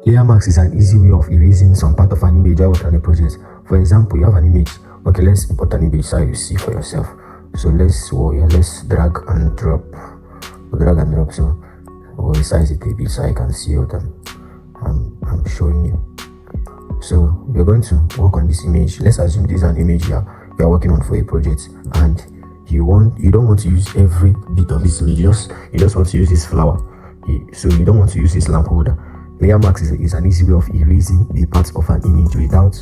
Layer mask is an easy way of erasing some part of an image out on a project. For example, you have an image. Okay, let's import an image so you see for yourself. So let's drag and drop. So we'll resize it a bit so I can see what I'm showing you. So we're going to work on this image. Let's assume this is an image you're working on for a project, and you don't want to use every bit of this image. You just want to use this flower. So you don't want to use this lamp holder. Layer mask is an easy way of erasing the parts of an image without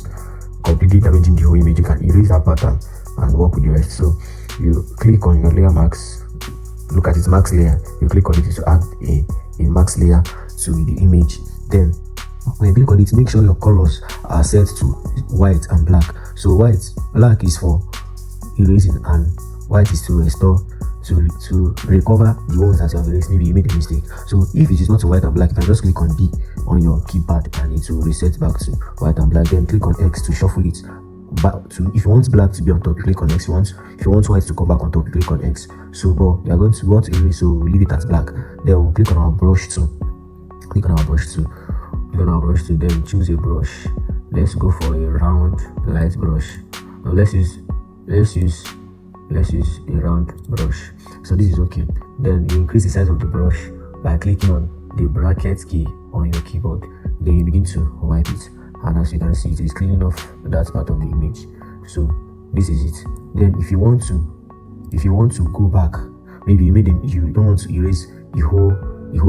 completely damaging the whole image. You can erase that pattern and work with the rest. So you click on your layer mask, look at its mask layer, you click on it to add a mask layer to the image. Then when you click on it, make sure your colors are set to white and black. So black is for erasing and white is to restore, to recover the ones that you have erased. Maybe you made a mistake. So if it is not white and black, you can just click on D on your keypad and it will reset back to white and black. Then click on X to shuffle it back to, if you want black to be on top, click on X. If you want white to come back on top, click on X. So but we are going to want to erase, so we'll leave it as black. Then we'll click on our brush tool. Then choose a brush. Let's go for a round light brush. Now let's use a round brush. So this is okay. Then you increase the size of the brush by clicking on the bracket key on your keyboard. Then you begin to wipe it, and as you can see, it is cleaning off that part of the image. So this is it. Then if you want to go back, maybe you don't want to erase the whole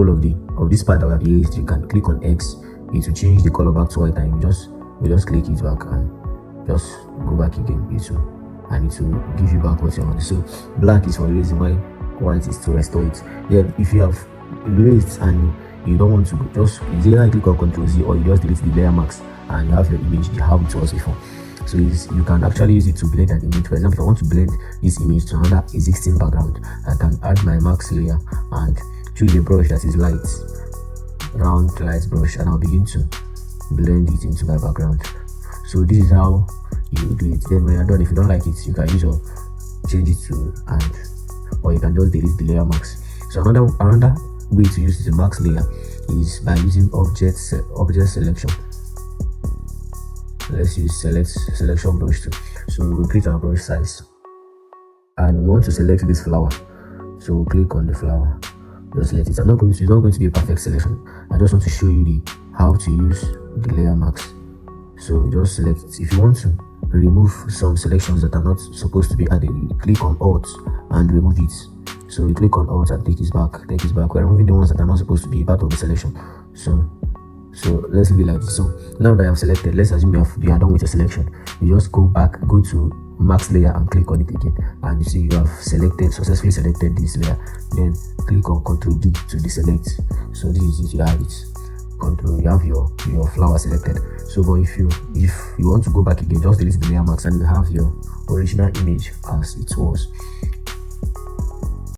of this part that we have erased, you can click on X. It will change the color back to white, and you just click it back and just go back again. And it will give you back what you want. So black is for erasing, while white is to restore it. Then if you have erased and you don't want to, just either click on Ctrl Z or you just delete the layer mask and you have your image how it was before. So you can actually use it to blend an image. For example, if I want to blend this image to another existing background, I can add my mask layer and choose a brush that is light, round light brush, and I'll begin to blend it into my background. So this is how you do it. Then when you're done, if you don't like it, you can use your change it to or you can just delete the layer mask. So another way to use the mask layer is by using object selection. Let's use selection brush tool. So we'll create our brush size, and we want to select this flower. So we'll click on the flower. Just let it. It's not going to be a perfect selection. I just want to show you how to use the layer mask. So just select it. If you want to remove some selections that are not supposed to be added, you click on Alt and remove it. So you click on Alt and take it back. We're removing the ones that are not supposed to be part of the selection. So let's leave it like this. So now that I have selected, let's assume you are done with your selection. You just go to mask layer and click on it again, and you see you have successfully selected this layer. Then click on Ctrl D to deselect. So this is it. You have it. You have your flower selected. So but if you want to go back again, just delete the layer mask and you have your original image as it was.